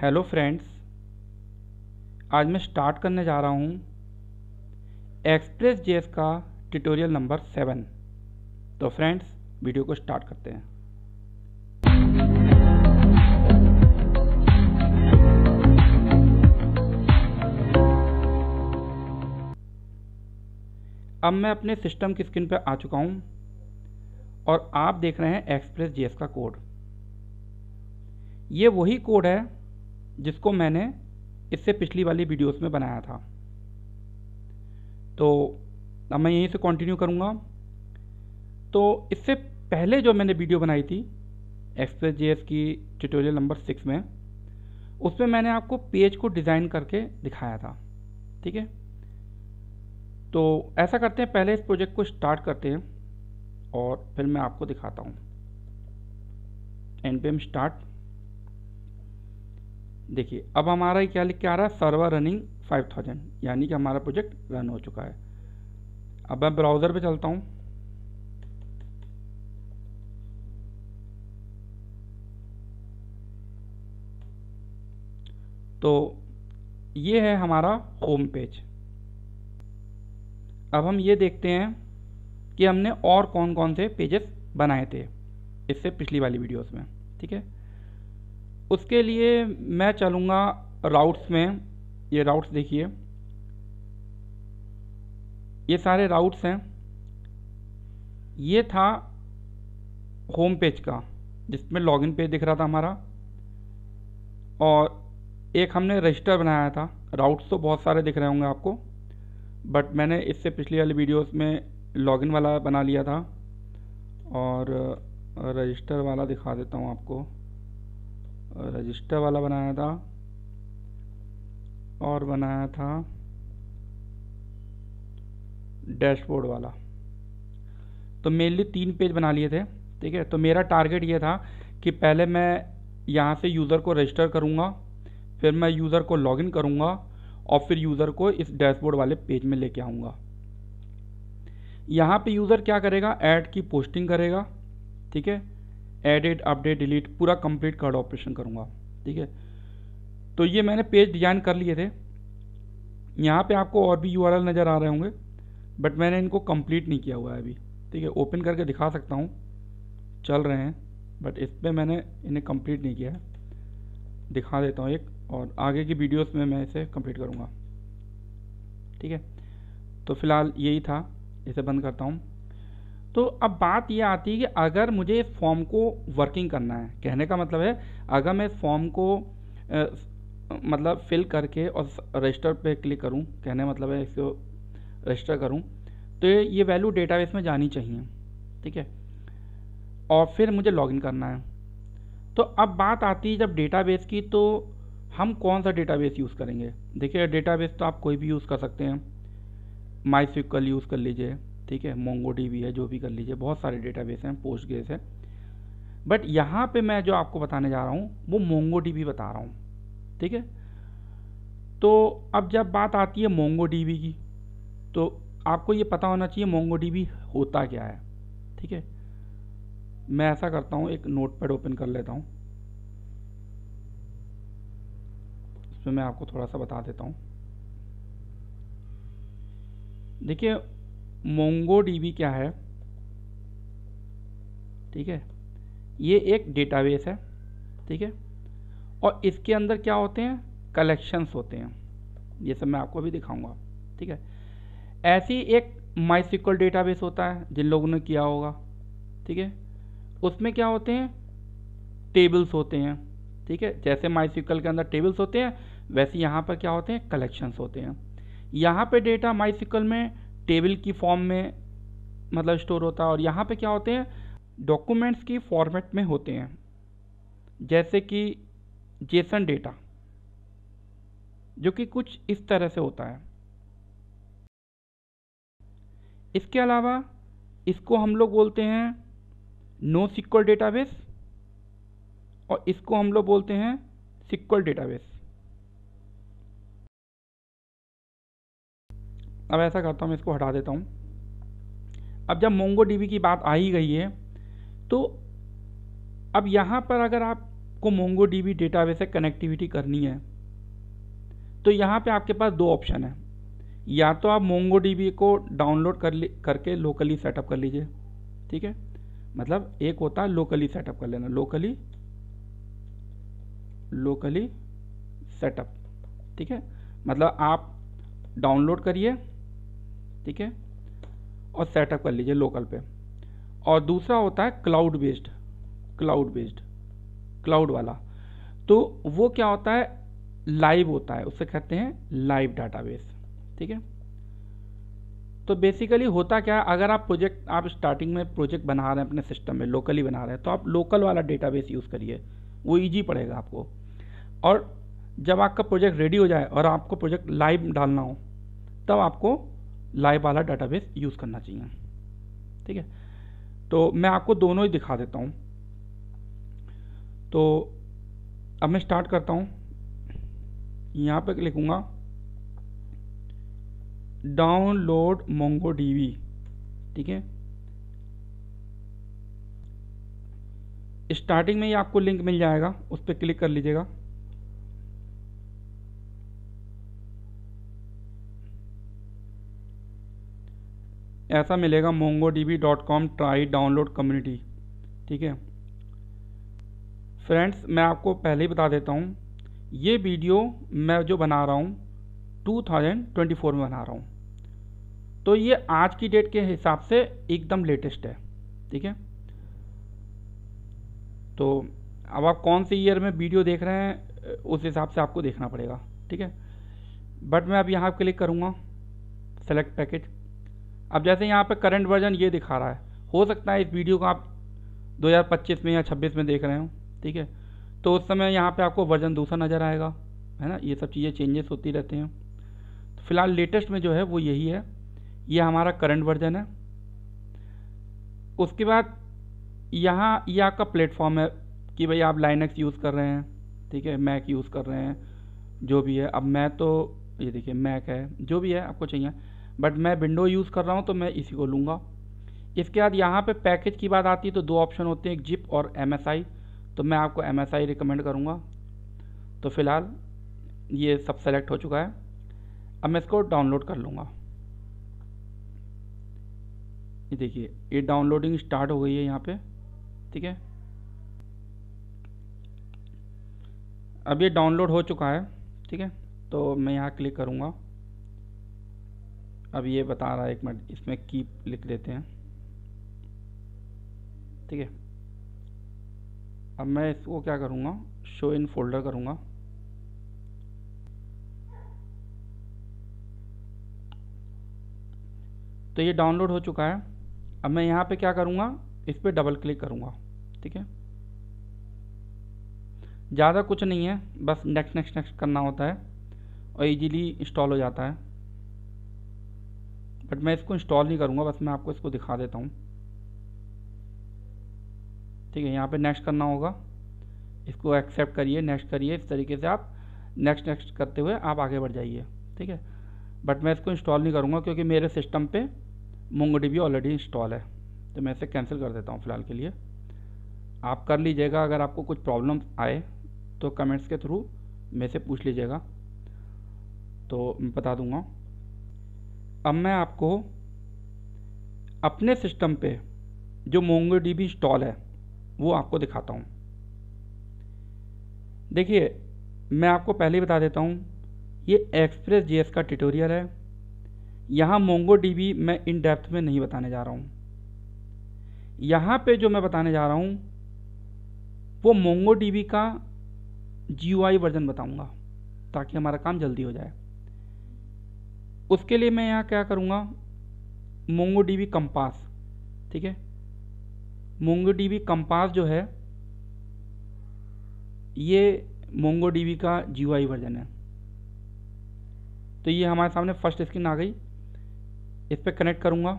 Hello friends, आज मैं start करने जा रहा हूँ एक्सप्रेस.js का ट्यूटोरियल नंबर 7। तो फ्रेंड्स, वीडियो को स्टार्ट करते हैं। अब मैं अपने सिस्टम की स्क्रीन पर आ चुका हूँ और आप देख रहे हैं एक्सप्रेस.js का कोड। ये वही कोड है जिसको मैंने इससे पिछली वाली वीडियोस में बनाया था। तो अब मैं यहीं से कंटिन्यू करूँगा। तो इससे पहले जो मैंने वीडियो बनाई थी एक्सप्रेस.js की ट्यूटोरियल नंबर 6 में, उसमें मैंने आपको पेज को डिज़ाइन करके दिखाया था। ठीक है, तो ऐसा करते हैं, पहले इस प्रोजेक्ट को स्टार्ट करते हैं और फिर मैं आपको दिखाता हूँ। npm start. देखिए, अब हमारा क्या लिख के आ रहा है, सर्वर रनिंग 5000, यानी कि हमारा प्रोजेक्ट रन हो चुका है। अब मैं ब्राउज़र पे चलता हूँ। तो ये है हमारा होम पेज। अब हम ये देखते हैं कि हमने और कौन कौन से पेजेस बनाए थे इससे पिछली वाली वीडियोस में। ठीक है, उसके लिए मैं चलूँगा राउट्स में। ये राउट्स देखिए, ये सारे राउट्स हैं। ये था होम पेज का, जिसमें लॉगिन पेज दिख रहा था हमारा, और एक हमने रजिस्टर बनाया था। राउट्स तो बहुत सारे दिख रहे होंगे आपको, बट मैंने इससे पिछली वाली वीडियोस में लॉगिन वाला बना लिया था, और रजिस्टर वाला दिखा देता हूँ आपको। रजिस्टर वाला बनाया था और बनाया था डैशबोर्ड वाला। तो मेनली 3 पेज बना लिए थे। ठीक है, तो मेरा टारगेट ये था कि पहले मैं यहाँ से यूज़र को रजिस्टर करूँगा, फिर मैं यूज़र को लॉगिन करूँगा, और फिर यूज़र को इस डैशबोर्ड वाले पेज में लेके आऊँगा। यहाँ पे यूज़र क्या करेगा, ऐड की पोस्टिंग करेगा। ठीक है, एडिट, अपडेट, डिलीट, पूरा कंप्लीट कार्ड ऑपरेशन करूँगा। ठीक है, तो ये मैंने पेज डिज़ाइन कर लिए थे। यहाँ पे आपको और भी यूआरएल नज़र आ रहे होंगे, बट मैंने इनको कंप्लीट नहीं किया हुआ है अभी। ठीक है, ओपन करके दिखा सकता हूँ, चल रहे हैं, बट इस पर मैंने इन्हें कंप्लीट नहीं किया है। दिखा देता हूँ एक, और आगे की वीडियोस में मैं इसे कंप्लीट करूँगा। ठीक है, तो फ़िलहाल यही था, इसे बंद करता हूँ। तो अब बात ये आती है कि अगर मुझे इस फॉर्म को वर्किंग करना है, कहने का मतलब है अगर मैं इस फॉर्म को मतलब फिल करके और रजिस्टर पे क्लिक करूं, कहने मतलब है इसको रजिस्टर करूं, तो ये वैल्यू डेटाबेस में जानी चाहिए। ठीक है, और फिर मुझे लॉगिन करना है। तो अब बात आती है जब डेटाबेस की, तो हम कौन सा डेटाबेस यूज़ करेंगे। देखिए, डेटाबेस तो आप कोई भी यूज़ कर सकते हैं। MySQL यूज़ कर लीजिए, ठीक है, MongoDB है, जो भी कर लीजिए, बहुत सारे डेटाबेस हैं, पोस्टग्रेस है। बट यहाँ पे मैं जो आपको बताने जा रहा हूँ वो MongoDB बता रहा हूँ। ठीक है, तो अब जब बात आती है MongoDB की, तो आपको ये पता होना चाहिए MongoDB होता क्या है। ठीक है, मैं ऐसा करता हूँ, एक नोटपैड ओपन कर लेता हूँ, इसमें मैं आपको थोड़ा सा बता देता हूँ। देखिए, MongoDB क्या है। ठीक है, ये एक डेटाबेस है। ठीक है, और इसके अंदर क्या होते हैं, कलेक्शंस होते हैं। ये सब मैं आपको अभी दिखाऊंगा। ठीक है, ऐसी एक MySQL डेटाबेस होता है, जिन लोगों ने किया होगा। ठीक है, उसमें क्या होते हैं, टेबल्स होते हैं। ठीक है, जैसे MySQL के अंदर टेबल्स होते हैं, वैसे यहाँ पर क्या होते हैं, कलेक्शंस होते हैं। यहाँ पे डेटा MySQL में टेबल की फॉर्म में मतलब स्टोर होता है, और यहाँ पे क्या होते हैं, डॉक्यूमेंट्स की फॉर्मेट में होते हैं, जैसे कि जेसन डेटा, जो कि कुछ इस तरह से होता है। इसके अलावा इसको हम लोग बोलते हैं NoSQL डेटाबेस, और इसको हम लोग बोलते हैं SQL डेटाबेस। अब ऐसा करता हूँ, मैं इसको हटा देता हूँ। अब जब MongoDB की बात आ ही गई है, तो अब यहाँ पर अगर आप आपको MongoDB डेटाबेस से कनेक्टिविटी करनी है तो यहाँ पे आपके पास दो ऑप्शन है। या तो आप MongoDB को डाउनलोड करके लोकली सेटअप कर लीजिए, ठीक है। मतलब एक होता है लोकली सेटअप कर लेना, लोकली सेटअप, ठीक है। मतलब आप डाउनलोड करिए, ठीक है, और सेटअप कर लीजिए लोकल पे। और दूसरा होता है क्लाउड बेस्ड, क्लाउड वाला। तो वो क्या होता है, लाइव होता है, उससे कहते हैं लाइव डाटाबेस, ठीक है। तो बेसिकली होता क्या है, अगर आप स्टार्टिंग में प्रोजेक्ट बना रहे हैं अपने सिस्टम में, लोकली बना रहे हैं, तो आप लोकल वाला डेटाबेस यूज़ करिए, वो ईजी पड़ेगा आपको। और जब आपका प्रोजेक्ट रेडी हो जाए और आपको प्रोजेक्ट लाइव डालना हो, तब आपको लाइव वाला डाटाबेस यूज़ करना चाहिए, ठीक है। तो मैं आपको दोनों ही दिखा देता हूँ। तो अब मैं स्टार्ट करता हूँ, यहाँ पे लिखूँगा डाउनलोड MongoDB, ठीक है। स्टार्टिंग में ही आपको लिंक मिल जाएगा, उस पर क्लिक कर लीजिएगा। ऐसा मिलेगा mongodb.com ट्राई डाउनलोड कम्युनिटी, ठीक है। फ्रेंड्स, मैं आपको पहले ही बता देता हूँ, ये वीडियो मैं जो बना रहा हूँ 2024 में बना रहा हूँ, तो ये आज की डेट के हिसाब से एकदम लेटेस्ट है, ठीक है। तो अब आप कौन से ईयर में वीडियो देख रहे हैं उस हिसाब से आपको देखना पड़ेगा, ठीक है। बट मैं अब यहाँ क्लिक करूँगा सेलेक्ट पैकेज। अब जैसे यहाँ पे करंट वर्जन ये दिखा रहा है, हो सकता है इस वीडियो को आप 2025 में या 26 में देख रहे हो, ठीक है। तो उस समय यहाँ पे आपको वर्जन दूसरा नज़र आएगा, है ना। ये सब चीज़ें चेंजेस होती रहती हैं। तो फिलहाल लेटेस्ट में जो है वो यही है, ये हमारा करंट वर्जन है। उसके बाद यहाँ ये आपका प्लेटफॉर्म है कि भाई आप लाइनक्स यूज़ कर रहे हैं, ठीक है, मैक यूज़ कर रहे हैं, जो भी है। अब मैं तो ये देखिए मैक है, जो भी है आपको चाहिए, बट मैं विंडो यूज़ कर रहा हूँ तो मैं इसी को लूँगा। इसके बाद यहाँ पे पैकेज की बात आती है तो दो ऑप्शन होते हैं, एक जिप और MSI। तो मैं आपको MSI रिकमेंड करूँगा। तो फिलहाल ये सब सेलेक्ट हो चुका है, अब मैं इसको डाउनलोड कर लूँगा। ये देखिए ये डाउनलोडिंग स्टार्ट हो गई है यहाँ पे, ठीक है। अब ये डाउनलोड हो चुका है, ठीक है। तो मैं यहाँ क्लिक करूँगा। अब ये बता रहा है, एक मिनट, इसमें कीप लिख देते हैं, ठीक है। अब मैं इसको क्या करूँगा, शो इन फोल्डर करूँगा। तो ये डाउनलोड हो चुका है। अब मैं यहाँ पे क्या करूँगा, इस पर डबल क्लिक करूँगा, ठीक है। ज़्यादा कुछ नहीं है, बस नेक्स्ट नेक्स्ट नेक्स्ट करना होता है और इजीली इंस्टॉल हो जाता है। बट मैं इसको इंस्टॉल नहीं करूँगा, बस मैं आपको इसको दिखा देता हूँ, ठीक है। यहाँ पे नेक्स्ट करना होगा, इसको एक्सेप्ट करिए, नेक्स्ट करिए, इस तरीके से आप नेक्स्ट नेक्स्ट करते हुए आप आगे बढ़ जाइए, ठीक है। बट मैं इसको इंस्टॉल नहीं करूँगा क्योंकि मेरे सिस्टम पे MongoDB ऑलरेडी इंस्टॉल है, तो मैं इसे कैंसिल कर देता हूँ फ़िलहाल के लिए। आप कर लीजिएगा, अगर आपको कुछ प्रॉब्लम आए तो कमेंट्स के थ्रू मेरे से पूछ लीजिएगा, तो मैं बता दूँगा। अब मैं आपको अपने सिस्टम पे जो MongoDB इंस्टॉल है वो आपको दिखाता हूँ। देखिए मैं आपको पहले ही बता देता हूँ, ये Express.js का ट्यूटोरियल है। यहाँ MongoDB मैं इन डेप्थ में नहीं बताने जा रहा हूँ। यहाँ पे जो मैं बताने जा रहा हूँ वो MongoDB का GUI वर्जन बताऊँगा ताकि हमारा काम जल्दी हो जाए। उसके लिए मैं यहाँ क्या करूँगा, MongoDB कंपास, ठीक है। MongoDB कंपास जो है ये MongoDB का GUI वर्जन है। तो ये हमारे सामने फर्स्ट स्क्रीन आ गई, इस पर कनेक्ट करूँगा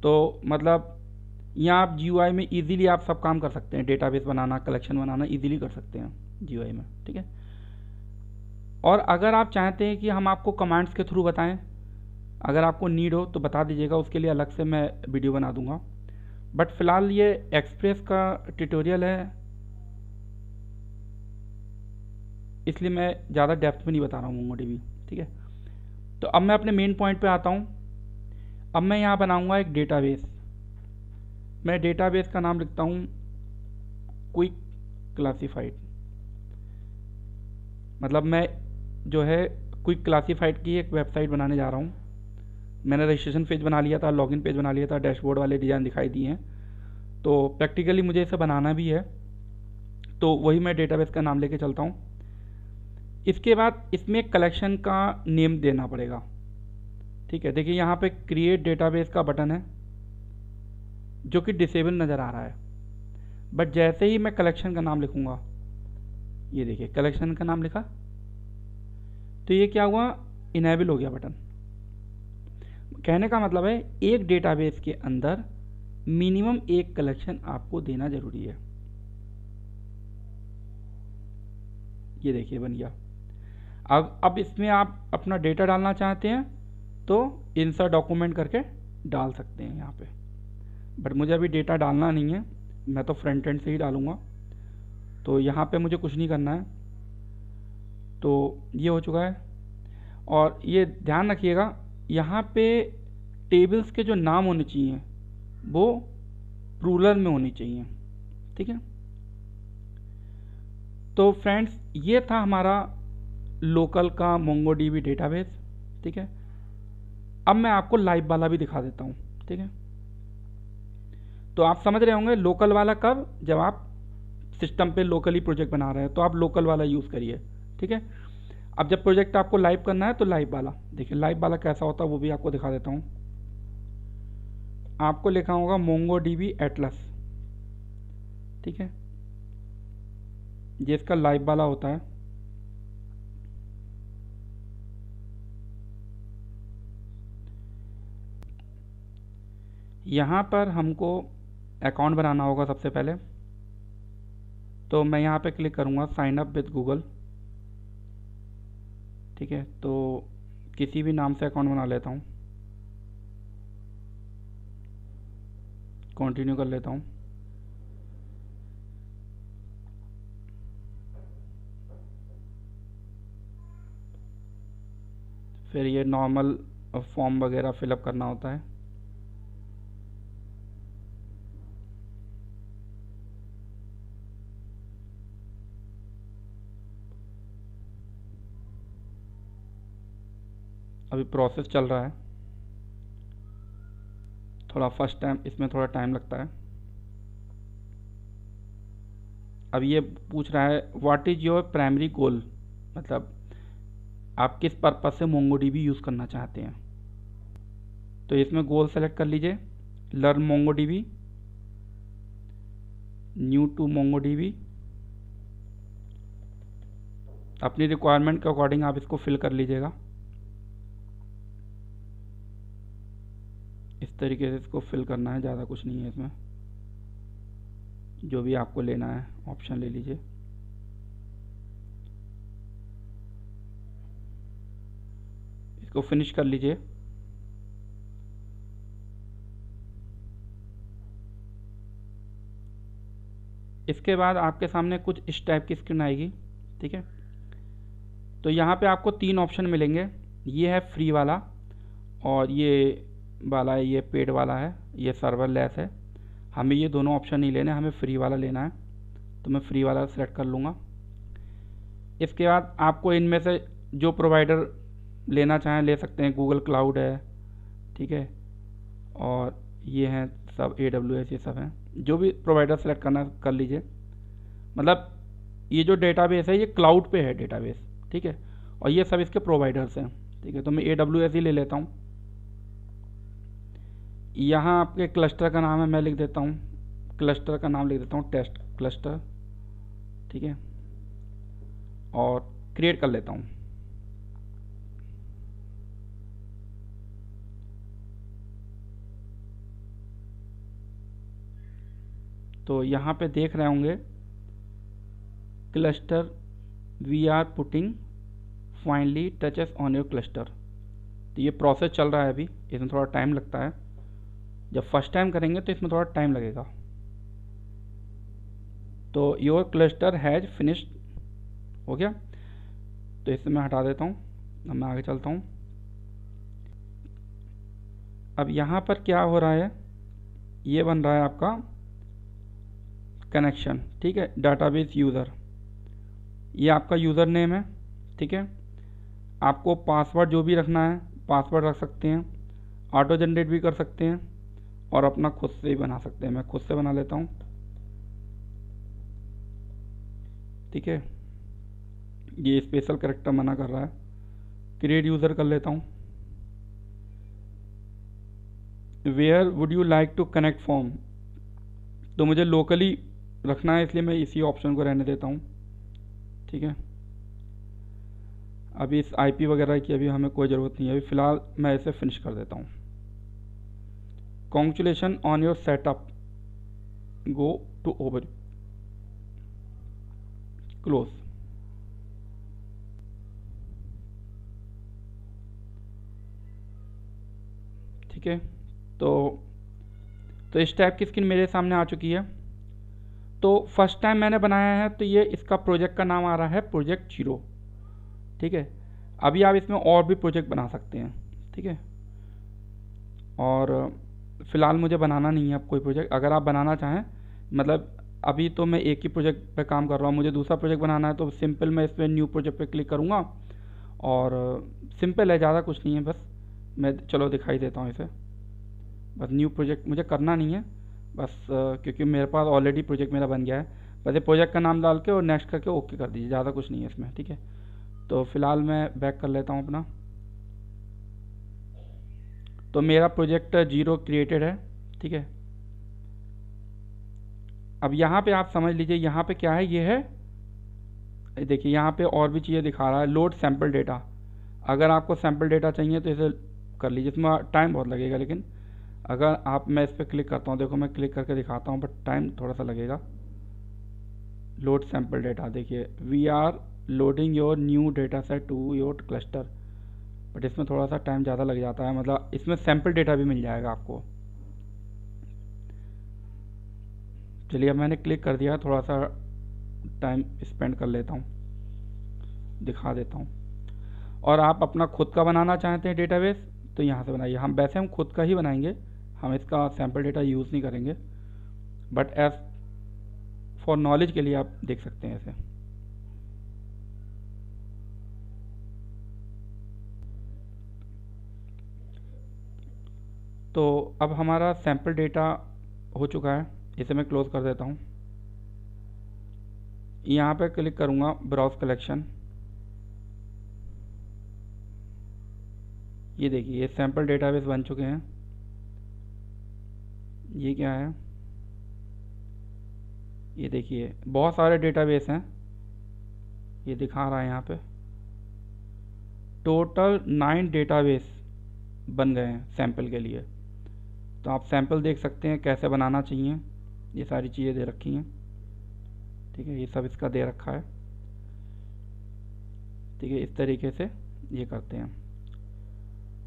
तो मतलब यहाँ आप GUI में इजीली आप सब काम कर सकते हैं, डेटाबेस बनाना, कलेक्शन बनाना इजीली कर सकते हैं GUI में, ठीक है। और अगर आप चाहते हैं कि हम आपको कमांड्स के थ्रू बताएं, अगर आपको नीड हो तो बता दीजिएगा, उसके लिए अलग से मैं वीडियो बना दूंगा। बट फिलहाल ये एक्सप्रेस का ट्यूटोरियल है, इसलिए मैं ज़्यादा डेप्थ में नहीं बता रहा हूँ मोंगोडीबी। ठीक है, तो अब मैं अपने मेन पॉइंट पे आता हूँ। अब मैं यहाँ बनाऊँगा एक डेटाबेस। मैं डेटाबेस का नाम लिखता हूँ क्विक क्लासिफाइड। मतलब मैं जो है क्विक क्लासिफाइड की एक वेबसाइट बनाने जा रहा हूँ। मैंने रजिस्ट्रेशन पेज बना लिया था, लॉगिन पेज बना लिया था, डैशबोर्ड वाले डिज़ाइन दिखाई दिए हैं, तो प्रैक्टिकली मुझे इसे बनाना भी है, तो वही मैं डेटाबेस का नाम लेके चलता हूँ। इसके बाद इसमें कलेक्शन का नेम देना पड़ेगा। ठीक है, देखिए यहाँ पे क्रिएट डेटाबेस का बटन है जो कि डिसेबल नज़र आ रहा है, बट जैसे ही मैं कलेक्शन का नाम लिखूँगा, ये देखिए कलेक्शन का नाम लिखा, तो ये क्या हुआ, इनेबल हो गया बटन। कहने का मतलब है एक डेटाबेस के अंदर मिनिमम एक कलेक्शन आपको देना जरूरी है। ये देखिए बन गया। अब इसमें आप अपना डेटा डालना चाहते हैं तो इंसर्ट डॉक्यूमेंट करके डाल सकते हैं यहाँ पे, बट मुझे अभी डेटा डालना नहीं है, मैं तो फ्रंट एंड से ही डालूंगा, तो यहाँ पे मुझे कुछ नहीं करना है। तो ये हो चुका है। और ये ध्यान रखिएगा, यहाँ पे टेबल्स के जो नाम होने चाहिए वो प्लूरल में होनी चाहिए। ठीक है, तो फ्रेंड्स ये था हमारा लोकल का मोंगोडीबी डेटाबेस। ठीक है, अब मैं आपको लाइव वाला भी दिखा देता हूँ। ठीक है, तो आप समझ रहे होंगे लोकल वाला कब, जब आप सिस्टम पे लोकली प्रोजेक्ट बना रहे हैं तो आप लोकल वाला यूज़ करिए। ठीक है, अब जब प्रोजेक्ट आपको लाइव करना है तो लाइव वाला देखिए, लाइव वाला कैसा होता है वो भी आपको दिखा देता हूँ। आपको लिखा होगा मोंगोडीबी एटलस। ठीक है, ये इसका लाइव वाला होता है। यहाँ पर हमको अकाउंट बनाना होगा सबसे पहले, तो मैं यहाँ पे क्लिक करूँगा साइन अप विद गूगल। ठीक है, तो किसी भी नाम से अकाउंट बना लेता हूँ, कंटिन्यू कर लेता हूँ। फिर ये नॉर्मल फॉर्म वगैरह फिलअप करना होता है। अभी प्रोसेस चल रहा है, थोड़ा फर्स्ट टाइम इसमें थोड़ा टाइम लगता है। अब ये पूछ रहा है what is your primary goal, मतलब आप किस पर्पज़ से मोंगोडीबी यूज़ करना चाहते हैं। तो इसमें गोल सेलेक्ट कर लीजिए, learn MongoDB, new to MongoDB. अपनी रिक्वायरमेंट के अकॉर्डिंग आप इसको फिल कर लीजिएगा। इस तरीके से इसको फिल करना है, ज़्यादा कुछ नहीं है इसमें, जो भी आपको लेना है ऑप्शन ले लीजिए। इसको फिनिश कर लीजिए। इसके बाद आपके सामने कुछ इस टाइप की स्क्रीन आएगी। ठीक है, तो यहाँ पे आपको तीन ऑप्शन मिलेंगे, ये है फ्री वाला और ये वाला है, ये पेड वाला है, ये सर्वरलेस है। हमें ये दोनों ऑप्शन नहीं लेने, हमें फ्री वाला लेना है, तो मैं फ्री वाला सेलेक्ट कर लूँगा। इसके बाद आपको इनमें से जो प्रोवाइडर लेना चाहें ले सकते हैं, गूगल क्लाउड है, ठीक है, और ये हैं सब AWS, ये सब हैं, जो भी प्रोवाइडर सेलेक्ट करना कर लीजिए। मतलब ये जो डेटाबेस है ये क्लाउड पे है डेटाबेस। ठीक है, और ये सब इसके प्रोवाइडर्स हैं। ठीक है, तो मैं AWS ही ले लेता हूँ। यहाँ आपके क्लस्टर का नाम है, मैं लिख देता हूँ, क्लस्टर का नाम लिख देता हूँ टेस्ट क्लस्टर। ठीक है, और क्रिएट कर लेता हूँ। तो यहाँ पे देख रहे होंगे cluster we are putting finally touches on your cluster. तो ये प्रोसेस चल रहा है अभी, इसमें थोड़ा टाइम लगता है, जब फर्स्ट टाइम करेंगे तो इसमें थोड़ा टाइम लगेगा। तो योर क्लस्टर हैज फिनिश्ड हो गया, तो इसे मैं हटा देता हूँ। अब मैं आगे चलता हूँ। अब यहाँ पर क्या हो रहा है, ये बन रहा है आपका कनेक्शन, ठीक है, डाटाबेस यूज़र, ये आपका यूज़र नेम है, ठीक है। आपको पासवर्ड जो भी रखना है पासवर्ड रख सकते हैं, ऑटो जनरेट भी कर सकते हैं और अपना खुद से ही बना सकते हैं। मैं खुद से बना लेता हूँ, ठीक है। ये स्पेशल कैरेक्टर मना कर रहा है, क्रिएट यूज़र कर लेता हूँ। Where would you like to connect form, तो मुझे लोकली रखना है इसलिए मैं इसी ऑप्शन को रहने देता हूँ, ठीक है। अभी इस आईपी वगैरह की अभी हमें कोई ज़रूरत नहीं है, अभी फ़िलहाल मैं इसे फिनिश कर देता हूँ। Congratulation on your setup, go to over, close. ठीक है, तो इस टाइप की स्क्रीन मेरे सामने आ चुकी है। तो फर्स्ट टाइम मैंने बनाया है तो ये इसका प्रोजेक्ट का नाम आ रहा है प्रोजेक्ट 0, ठीक है। अभी आप इसमें और भी प्रोजेक्ट बना सकते हैं, ठीक है। और फ़िलहाल मुझे बनाना नहीं है अब कोई प्रोजेक्ट। अगर आप बनाना चाहें, मतलब अभी तो मैं एक ही प्रोजेक्ट पे काम कर रहा हूँ, मुझे दूसरा प्रोजेक्ट बनाना है तो सिंपल मैं इस पर न्यू प्रोजेक्ट पे क्लिक करूँगा और सिंपल है, ज़्यादा कुछ नहीं है। बस मैं चलो दिखाई देता हूँ इसे, बस न्यू प्रोजेक्ट मुझे करना नहीं है बस, क्योंकि मेरे पास ऑलरेडी प्रोजेक्ट मेरा बन गया है। बस ये प्रोजेक्ट का नाम डाल के और नेक्स्ट करके ओके कर दीजिए, ज़्यादा कुछ नहीं है इसमें, ठीक है। तो फ़िलहाल मैं बैक कर लेता हूँ अपना। तो मेरा प्रोजेक्ट 0 क्रिएटेड है, ठीक है। अब यहाँ पे आप समझ लीजिए यहाँ पे क्या है, ये है, देखिए यहाँ पे और भी चीज़ें दिखा रहा है, लोड सैम्पल डेटा। अगर आपको सैम्पल डेटा चाहिए तो इसे कर लीजिए, इसमें टाइम बहुत लगेगा, लेकिन अगर आप, मैं इस पर क्लिक करता हूँ, देखो मैं क्लिक करके दिखाता हूँ, बट टाइम थोड़ा सा लगेगा। लोड सैम्पल डेटा, देखिए we are loading your new data set to your cluster, but इसमें थोड़ा सा टाइम ज़्यादा लग जाता है, मतलब इसमें सैम्पल डेटा भी मिल जाएगा आपको। चलिए अब मैंने क्लिक कर दिया, थोड़ा सा टाइम स्पेंड कर लेता हूँ, दिखा देता हूँ। और आप अपना खुद का बनाना चाहते हैं डेटाबेस तो यहाँ से बनाइए। हम वैसे हम खुद का ही बनाएंगे, हम इसका सैम्पल डेटा यूज़ नहीं करेंगे, बट एज फॉर नॉलेज के लिए आप देख सकते हैं इसे। तो अब हमारा सैम्पल डेटा हो चुका है, इसे मैं क्लोज कर देता हूँ। यहाँ पे क्लिक करूँगा ब्राउज कलेक्शन, ये देखिए ये सैम्पल डेटाबेस बन चुके हैं। ये क्या है, ये देखिए बहुत सारे डेटाबेस हैं, ये दिखा रहा है यहाँ पे टोटल 9 डेटाबेस बन गए हैं सैम्पल के लिए। तो आप सैम्पल देख सकते हैं कैसे बनाना चाहिए, ये सारी चीज़ें दे रखी हैं, ठीक है। ये सब इसका दे रखा है, ठीक है। इस तरीके से ये करते हैं,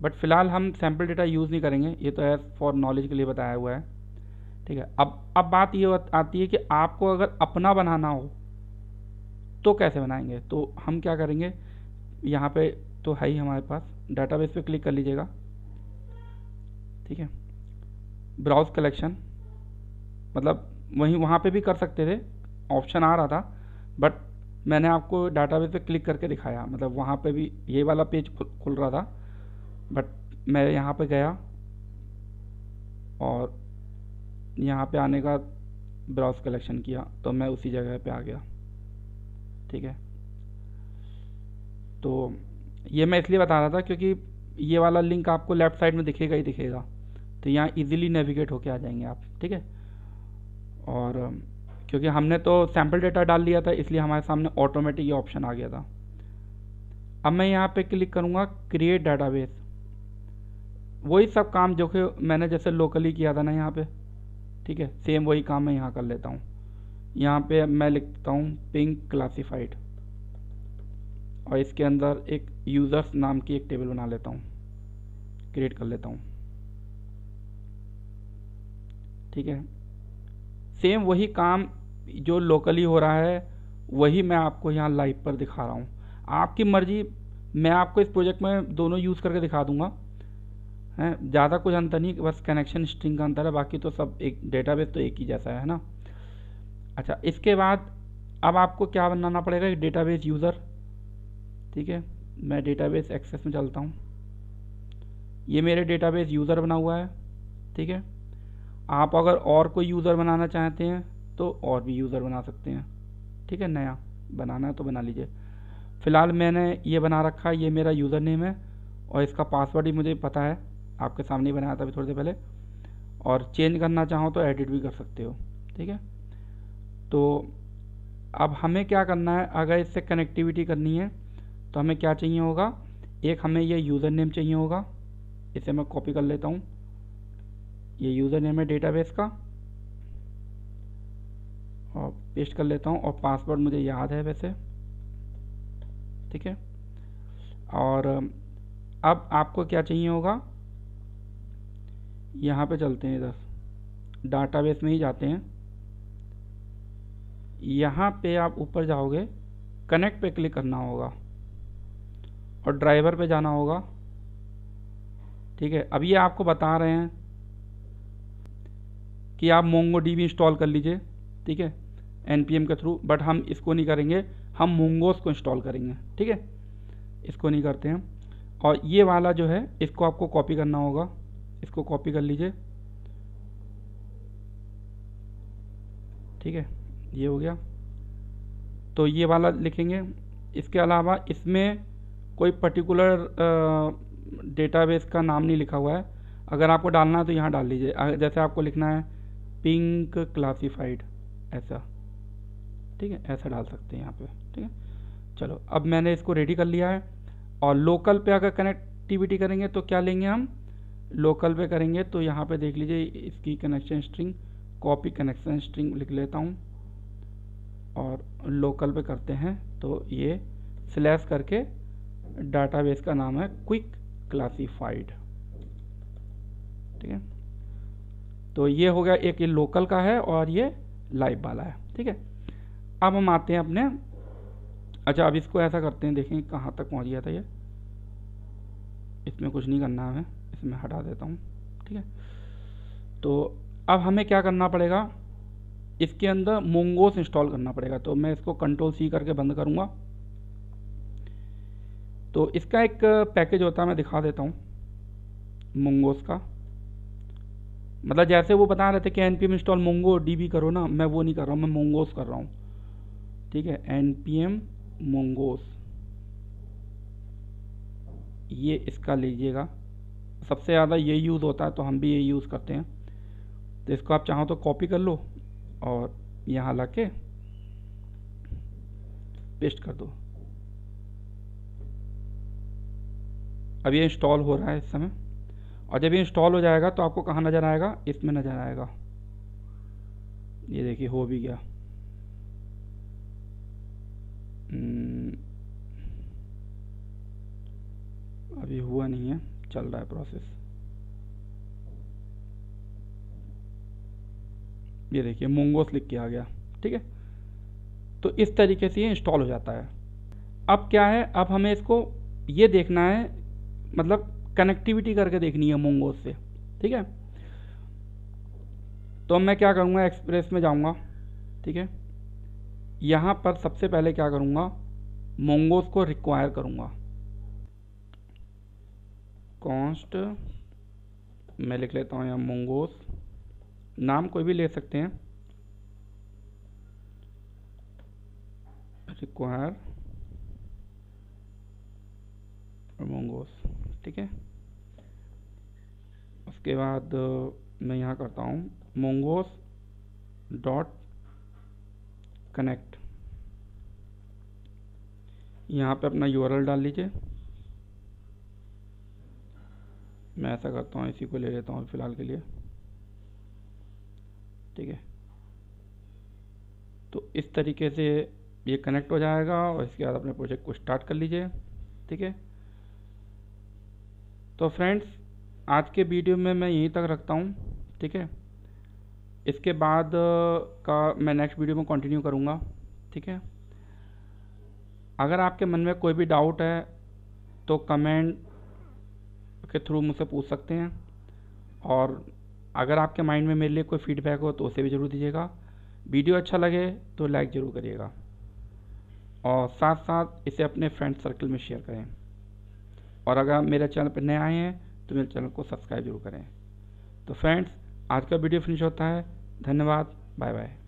बट फ़िलहाल हम सैम्पल डेटा यूज़ नहीं करेंगे, ये तो एज फॉर नॉलेज के लिए बताया हुआ है, ठीक है। अब बात ये आती है कि आपको अगर अपना बनाना हो तो कैसे बनाएंगे। तो हम क्या करेंगे, यहाँ पे तो है ही हमारे पास, डाटाबेस पे क्लिक कर लीजिएगा, ठीक है। ब्राउज कलेक्शन, मतलब वहीं वहाँ पे भी कर सकते थे, ऑप्शन आ रहा था, बट मैंने आपको डाटाबेस पे क्लिक करके दिखाया, मतलब वहाँ पे भी ये वाला पेज खुल रहा था, बट मैं यहाँ पे गया और यहाँ पे आने का ब्राउज कलेक्शन किया तो मैं उसी जगह पे आ गया, ठीक है। तो ये मैं इसलिए बता रहा था क्योंकि ये वाला लिंक आपको लेफ़्ट साइड में दिखेगा ही दिखेगा, तो यहाँ इजीली नेविगेट होके आ जाएंगे आप, ठीक है। और क्योंकि हमने तो सैम्पल डेटा डाल लिया था इसलिए हमारे सामने ऑटोमेटिक ये ऑप्शन आ गया था। अब मैं यहाँ पे क्लिक करूँगा क्रिएट डाटाबेस, वही सब काम जो कि मैंने जैसे लोकली किया था ना यहाँ पे, ठीक है, सेम वही काम मैं यहाँ कर लेता हूँ। यहाँ पे मैं लिखता हूँ पिंक क्लासिफाइड और इसके अंदर एक यूज़र्स नाम की एक टेबल बना लेता हूँ, क्रिएट कर लेता हूँ। ठीक है। सेम वही काम जो लोकली हो रहा है वही मैं आपको यहाँ लाइव पर दिखा रहा हूँ। आपकी मर्जी, मैं आपको इस प्रोजेक्ट में दोनों यूज़ करके दिखा दूंगा, है ज़्यादा कुछ अंतर नहीं, बस कनेक्शन स्ट्रिंग का अंतर है, बाकी तो सब एक डेटाबेस तो एक ही जैसा है ना। अच्छा, इसके बाद अब आपको क्या बनाना पड़ेगा, एक डेटाबेस यूज़र। ठीक है, मैं डेटाबेस एक्सेस में चलता हूँ, ये मेरे डेटाबेस यूज़र बना हुआ है। ठीक है, आप अगर और कोई यूज़र बनाना चाहते हैं तो और भी यूज़र बना सकते हैं। ठीक है, नया बनाना है तो बना लीजिए। फ़िलहाल मैंने ये बना रखा है, ये मेरा यूज़र नेम है और इसका पासवर्ड ही मुझे पता है, आपके सामने ही बनाया था अभी थोड़ी देर पहले। और चेंज करना चाहो तो एडिट भी कर सकते हो। ठीक है, तो अब हमें क्या करना है, अगर इससे कनेक्टिविटी करनी है तो हमें क्या चाहिए होगा, एक हमें ये यूज़र नेम चाहिए होगा, इसे मैं कॉपी कर लेता हूँ। ये यूज़र नेम है डेटाबेस का और पेस्ट कर लेता हूँ, और पासवर्ड मुझे याद है वैसे। ठीक है, और अब आपको क्या चाहिए होगा, यहाँ पे चलते हैं, इधर डाटाबेस में ही जाते हैं। यहाँ पे आप ऊपर जाओगे, कनेक्ट पे क्लिक करना होगा और ड्राइवर पे जाना होगा। ठीक है, अब ये आपको बता रहे हैं कि आप MongoDB इंस्टॉल कर लीजिए। ठीक है, npm के थ्रू, बट हम इसको नहीं करेंगे, हम मोंगोस को इंस्टॉल करेंगे। ठीक है, इसको नहीं करते हैं। और ये वाला जो है इसको आपको कॉपी करना होगा, इसको कॉपी कर लीजिए। ठीक है, ये हो गया, तो ये वाला लिखेंगे। इसके अलावा इसमें कोई पर्टिकुलर डेटाबेस का नाम नहीं लिखा हुआ है, अगर आपको डालना है तो यहाँ डाल लीजिए। जैसे आपको लिखना है पिंक क्लासिफाइड, ऐसा। ठीक है, ऐसा डाल सकते हैं यहाँ पे। ठीक है, चलो अब मैंने इसको रेडी कर लिया है। और लोकल पे अगर कनेक्टिविटी करेंगे तो क्या लेंगे हम, लोकल पे करेंगे तो यहाँ पे देख लीजिए, इसकी connection string, copy connection string लिख लेता हूँ, और लोकल पे करते हैं तो ये स्लैश करके डाटाबेस का नाम है क्विक क्लासिफाइड। ठीक है, तो ये हो गया, एक ये लोकल का है और ये लाइव वाला है। ठीक है, अब हम आते हैं अपने, अच्छा अब इसको ऐसा करते हैं, देखें कहाँ तक पहुँच गया था ये, इसमें कुछ नहीं करना है हमें, इसमें हटा देता हूँ। ठीक है, तो अब हमें क्या करना पड़ेगा, इसके अंदर मोंगोस इंस्टॉल करना पड़ेगा। तो मैं इसको Ctrl+C करके बंद करूँगा। तो इसका एक पैकेज होता है, मैं दिखा देता हूँ मोंगोस का। मतलब जैसे वो बता रहे थे कि npm इंस्टॉल MongoDB करो ना, मैं वो नहीं कर रहा हूँ, मैं मोंगोस कर रहा हूँ। ठीक है, npm मोंगोस, ये इसका लीजिएगा, सबसे ज़्यादा ये यूज़ होता है तो हम भी ये यूज़ करते हैं। तो इसको आप चाहो तो कॉपी कर लो और यहाँ ला के पेस्ट कर दो। अब ये इंस्टॉल हो रहा है इस समय, और जब ये इंस्टॉल हो जाएगा तो आपको कहाँ नज़र आएगा, इसमें नज़र आएगा। ये देखिए हो भी गया। अभी हुआ नहीं है, चल रहा है प्रोसेस। ये देखिए मोंगोस लिख के आ गया। ठीक है, तो इस तरीके से ये इंस्टॉल हो जाता है। अब क्या है, अब हमें इसको ये देखना है, मतलब कनेक्टिविटी करके देखनी है मोंगोस से। ठीक है, तो मैं क्या करूँगा, एक्सप्रेस में जाऊँगा। ठीक है, यहाँ पर सबसे पहले क्या करूँगा, मोंगोस को रिक्वायर करूँगा। कॉन्स्ट मैं लिख लेता हूँ यहाँ मोंगोस, नाम कोई भी ले सकते हैं, रिक्वायर मोंगोस। ठीक है, उसके बाद मैं यहाँ करता हूँ मोंगोस डॉट कनेक्ट, यहाँ पे अपना URL डाल लीजिए। मैं ऐसा करता हूँ, इसी को ले लेता हूँ फ़िलहाल के लिए। ठीक है, तो इस तरीके से ये कनेक्ट हो जाएगा और इसके बाद अपने प्रोजेक्ट को स्टार्ट कर लीजिए। ठीक है, तो फ्रेंड्स आज के वीडियो में मैं यहीं तक रखता हूँ। ठीक है, इसके बाद का मैं नेक्स्ट वीडियो में कंटिन्यू करूँगा। ठीक है, अगर आपके मन में कोई भी डाउट है तो कमेंट के थ्रू मुझसे पूछ सकते हैं, और अगर आपके माइंड में मेरे लिए कोई फीडबैक हो तो उसे भी ज़रूर दीजिएगा। वीडियो अच्छा लगे तो लाइक ज़रूर करिएगा, और साथ साथ इसे अपने फ्रेंड सर्कल में शेयर करें, और अगर आप मेरे चैनल पर नए आए हैं तो मेरे चैनल को सब्सक्राइब जरूर करें। तो फ्रेंड्स, आज का वीडियो फिनिश होता है। धन्यवाद, बाय बाय।